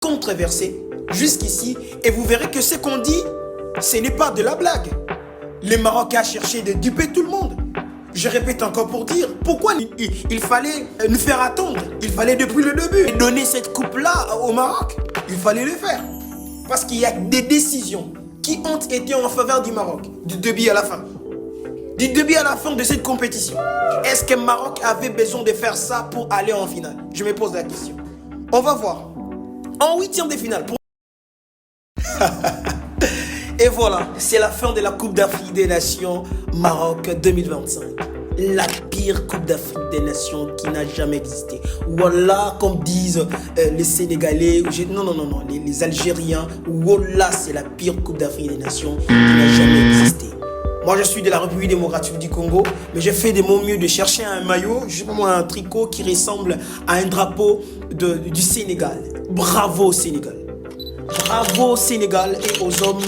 controversé jusqu'ici et vous verrez que ce qu'on dit, ce n'est pas de la blague. Le Maroc a cherché de duper tout le monde. Je répète encore pour dire, pourquoi il fallait nous faire attendre? Il fallait depuis le début donner cette coupe-là au Maroc. Il fallait le faire. Parce qu'il y a des décisions qui ont été en faveur du Maroc, du début à la fin. Du début à la fin de cette compétition. Est-ce que le Maroc avait besoin de faire ça pour aller en finale? Je me pose la question. On va voir. En huitième de finale. Et voilà, c'est la fin de la Coupe d'Afrique des Nations Maroc 2025. La pire Coupe d'Afrique des Nations qui n'a jamais existé. Voilà, comme disent les Sénégalais, non, les Algériens. Voilà, c'est la pire Coupe d'Afrique des Nations qui n'a jamais existé. Moi, je suis de la République démocratique du Congo, mais j'ai fait de mon mieux de chercher un maillot, je sais pas moi, un tricot qui ressemble à un drapeau du Sénégal. Bravo au Sénégal. Bravo au Sénégal et aux hommes,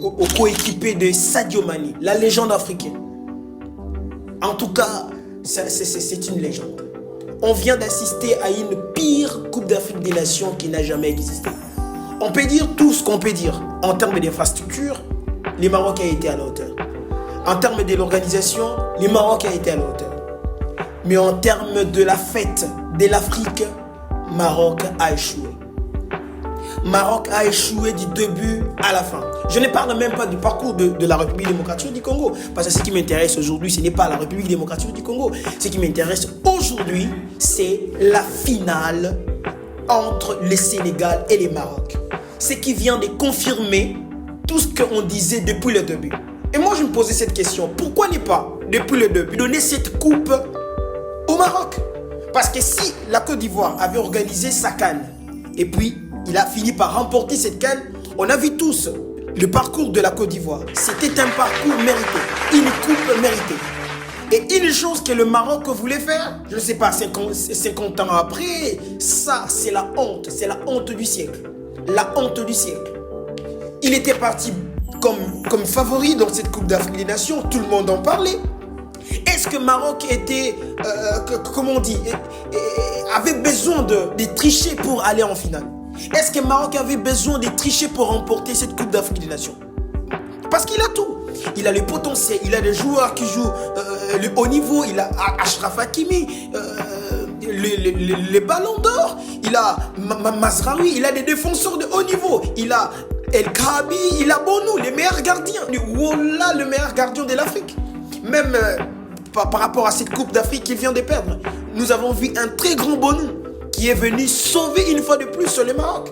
aux coéquipiers de Sadio Mané, la légende africaine. En tout cas, c'est une légende. On vient d'assister à une pire Coupe d'Afrique des Nations qui n'a jamais existé. On peut dire tout ce qu'on peut dire. En termes d'infrastructure, le Maroc a été à la hauteur. En termes de l'organisation, le Maroc a été à la hauteur. Mais en termes de la fête de l'Afrique, Maroc a échoué. Maroc a échoué du début à la fin. Je ne parle même pas du parcours de la République démocratique du Congo. Parce que ce qui m'intéresse aujourd'hui, ce n'est pas la République démocratique du Congo. Ce qui m'intéresse aujourd'hui, c'est la finale entre le Sénégal et le Maroc. Ce qui vient de confirmer tout ce qu'on disait depuis le début. Et moi, je me posais cette question. Pourquoi ne pas, depuis le début, donner cette coupe au Maroc? Parce que si la Côte d'Ivoire avait organisé sa CAN, et puis il a fini par remporter cette CAN, on a vu tous le parcours de la Côte d'Ivoire. C'était un parcours mérité, une coupe méritée. Et une chose que le Maroc voulait faire, je ne sais pas, 50 ans après, ça, c'est la honte du siècle. La honte du siècle. Il était parti comme favori dans cette Coupe d'Afrique des Nations, tout le monde en parlait. Est-ce que Maroc était, comment on dit, avait besoin de tricher pour aller en finale? Est-ce que Maroc avait besoin de tricher pour remporter cette Coupe d'Afrique des Nations? Parce qu'il a tout. Il a le potentiel, il a des joueurs qui jouent le haut niveau, il a Achraf Hakimi, les ballons d'or, il a Mazraoui, il a des défenseurs de haut niveau, il a El Khabi, il a Bonou, les meilleurs gardiens. Voilà le meilleur gardien de l'Afrique. Même par rapport à cette Coupe d'Afrique qu'il vient de perdre, nous avons vu un très grand Bonou qui est venu sauver une fois de plus le Maroc.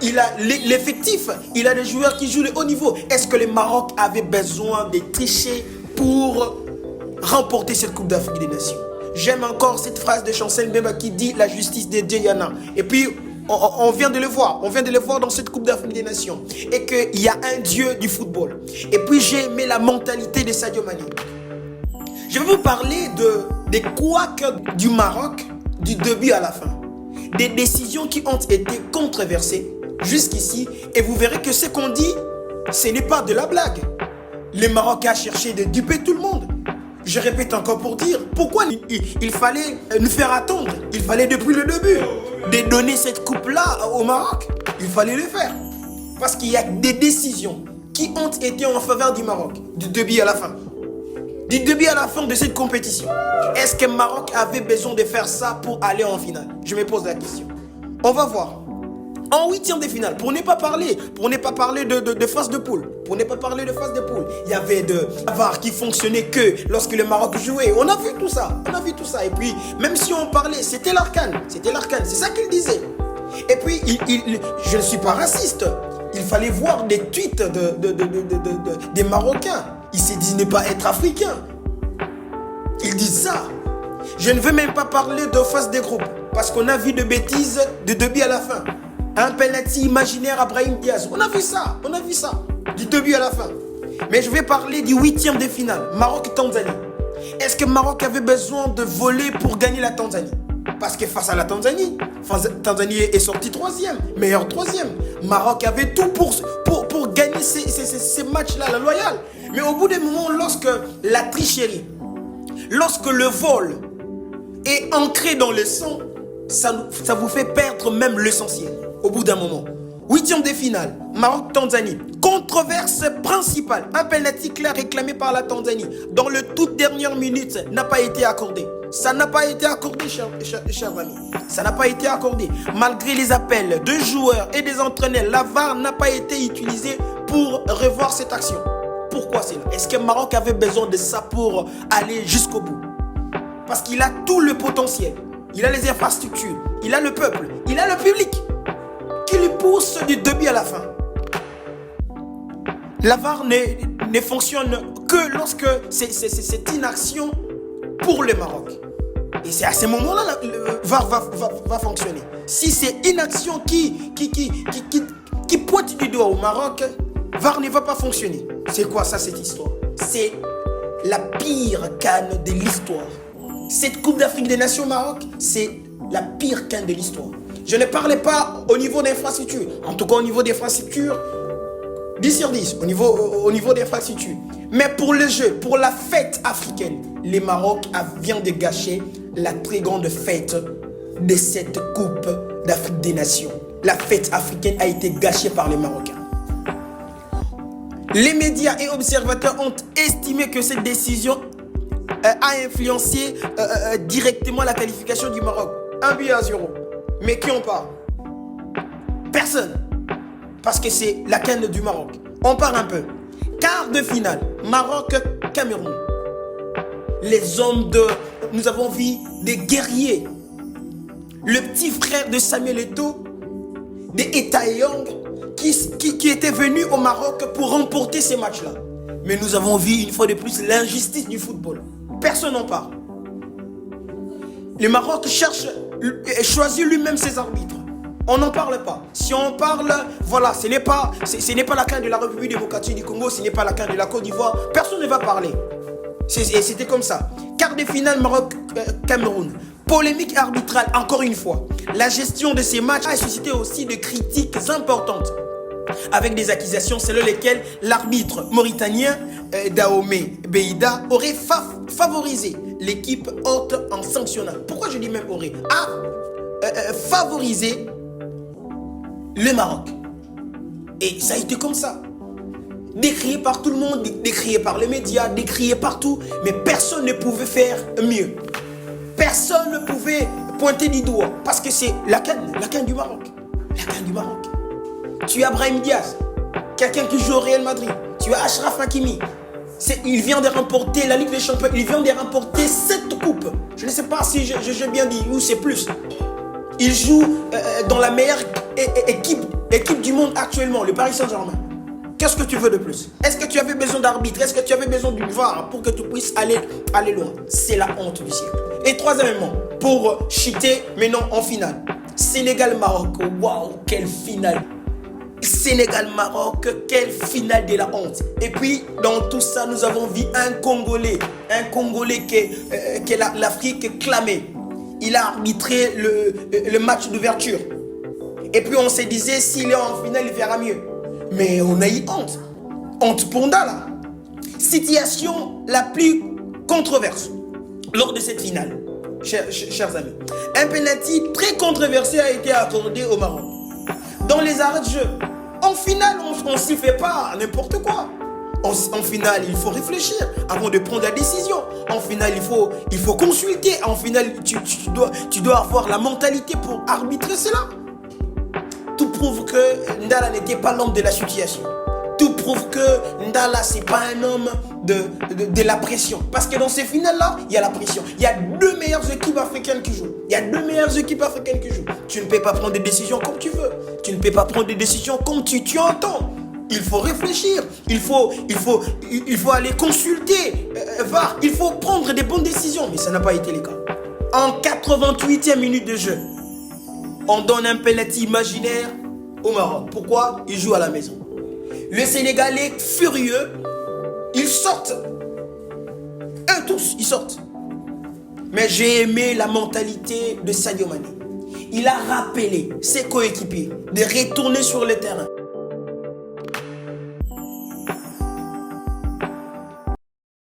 Il a l'effectif, il a des joueurs qui jouent le haut niveau. Est-ce que le Maroc avait besoin de tricher pour remporter cette Coupe d'Afrique des Nations? J'aime encore cette phrase de Chancel Mbemba qui dit la justice des dieux, Yana. Et puis, on vient de le voir. On vient de le voir dans cette Coupe d'Afrique des Nations. Et qu'il y a un dieu du football. Et puis, j'ai aimé la mentalité de Sadio Mané. Je vais vous parler des couacs du Maroc du début à la fin. Des décisions qui ont été controversées jusqu'ici. Et vous verrez que ce qu'on dit, ce n'est pas de la blague. Le Maroc a cherché de duper tout le monde. Je répète encore pour dire, pourquoi il fallait nous faire attendre? Il fallait depuis le début de donner cette coupe-là au Maroc. Il fallait le faire. Parce qu'il y a des décisions qui ont été en faveur du Maroc, du début à la fin. Du début à la fin de cette compétition. Est-ce que le Maroc avait besoin de faire ça pour aller en finale? Je me pose la question. On va voir. En huitième de finale, pour ne pas parler de phase de poule. Pour ne pas parler de phase de poule. Il y avait de VAR qui fonctionnait que lorsque le Maroc jouait. On a vu tout ça. Et puis, même si on parlait, c'était l'arcane. C'est ça qu'il disait. Et puis, je ne suis pas raciste. Il fallait voir des tweets des Marocains. Ils se disent ne pas être africains. Ils disent ça. Je ne veux même pas parler de phase de groupe. Parce qu'on a vu de bêtises de début à la fin. Un penalty imaginaire à Brahim Diaz. On a vu ça. Du début à la fin. Mais je vais parler du huitième de finale. Maroc-Tanzanie. Est-ce que Maroc avait besoin de voler pour gagner la Tanzanie? Parce que face à la Tanzanie, Tanzanie est sortie troisième. Meilleur troisième. Maroc avait tout pour gagner ces matchs-là, la loyale. Mais au bout des moments, lorsque la tricherie, lorsque le vol est ancré dans le sang, ça vous fait perdre même l'essentiel. au bout d'un moment. Huitième de finale, Maroc-Tanzanie. Controverse principale, un penalty clair réclamé par la Tanzanie dans le toute dernière minute n'a pas été accordé. Ça n'a pas été accordé, chers amis. Ça n'a pas été accordé. Malgré les appels de joueurs et des entraîneurs, la VAR n'a pas été utilisée pour revoir cette action. Pourquoi c'est là? Est-ce que Maroc avait besoin de ça pour aller jusqu'au bout? Parce qu'il a tout le potentiel. Il a les infrastructures, il a le peuple, il a le public qui lui pousse du début à la fin. La VAR ne fonctionne que lorsque c'est une action pour le Maroc. Et c'est à ce moment-là que le VAR va fonctionner. Si c'est une action qui pointe du doigt au Maroc, VAR ne va pas fonctionner. C'est quoi ça, cette histoire? C'est la pire CAN de l'histoire. Cette Coupe d'Afrique des Nations Maroc, c'est la pire CAN de l'histoire. Je ne parlais pas au niveau d'infrastructure. En tout cas, au niveau d'infrastructure, 10 sur 10, au niveau d'infrastructure. Mais pour le jeu, pour la fête africaine, le Maroc vient de gâcher la très grande fête de cette Coupe d'Afrique des Nations. La fête africaine a été gâchée par les Marocains. Les médias et observateurs ont estimé que cette décision a influencé directement la qualification du Maroc. 1-0. Mais qui en parle? Personne. Parce que c'est la CAN du Maroc. On part un peu. Quart de finale, Maroc-Cameroun. Les hommes nous avons vu des guerriers. Le petit frère de Samuel Eto'o, de Eta Young, qui était venu au Maroc pour remporter ces matchs-là. Mais nous avons vu une fois de plus l'injustice du football. Personne n'en parle. Le Maroc choisit lui-même ses arbitres. On n'en parle pas. Si on parle, voilà, ce n'est pas la CAN de la République démocratique du Congo, ce n'est pas la CAN de la Côte d'Ivoire. Personne ne va parler. C'était comme ça. Quart de finale Maroc-Cameroun. Polémique arbitrale, encore une fois. La gestion de ces matchs a suscité aussi de critiques importantes, avec des accusations selon lesquelles l'arbitre mauritanien Dahomey Beida aurait favorisé l'équipe hôte en sanctionnant. Pourquoi je dis même aurait? Favoriser le Maroc. Et ça a été comme ça. Décrié par tout le monde, décrié par les médias, décrié partout, mais personne ne pouvait faire mieux. Personne ne pouvait pointer du doigt, parce que c'est la CAN du Maroc. La CAN du Maroc. Tu as Brahim Diaz, quelqu'un qui joue au Real Madrid. Tu as Achraf Hakimi. Il vient de remporter la Ligue des Champions. Il vient de remporter 7 coupes. Je ne sais pas si j'ai bien dit, ou c'est plus. Il joue dans la meilleure équipe du monde actuellement, le Paris Saint-Germain. Qu'est-ce que tu veux de plus? Est-ce que tu avais besoin d'arbitre? Est-ce que tu avais besoin d'une VAR pour que tu puisses aller loin? C'est la honte du siècle. Et troisièmement, pour chuter, mais non en finale, Sénégal-Maroc. Waouh, quelle finale! Sénégal-Maroc, quelle finale de la honte. Et puis, dans tout ça, nous avons vu un Congolais que l'Afrique clamait. Il a arbitré le match d'ouverture. Et puis, on se disait, s'il est en finale, il fera mieux. Mais on a eu honte. Honte pour Ndala. Situation la plus controversée lors de cette finale, chers amis. Un penalty très controversé a été accordé au Maroc. Dans les arrêts de jeu, en finale, on ne s'y fait pas n'importe quoi. En finale, il faut réfléchir avant de prendre la décision. En finale, il faut consulter. En finale, tu dois avoir la mentalité pour arbitrer cela. Tout prouve que Ndala n'était pas l'homme de la situation. Tout prouve que Ndala, c'est pas un homme de la pression. Parce que dans ces finales-là, il y a la pression. Il y a 2 meilleures équipes africaines qui jouent. Tu ne peux pas prendre des décisions comme tu veux. Tu ne peux pas prendre des décisions comme tu entends. Il faut réfléchir. Il faut aller consulter VAR. Il faut prendre des bonnes décisions. Mais ça n'a pas été le cas. En 88e minute de jeu, on donne un penalty imaginaire au Maroc. Pourquoi? Ils jouent à la maison. Le Sénégalais furieux, ils sortent. Eux tous, ils sortent. Mais j'ai aimé la mentalité de Sadio Mané. Il a rappelé ses coéquipiers de retourner sur le terrain.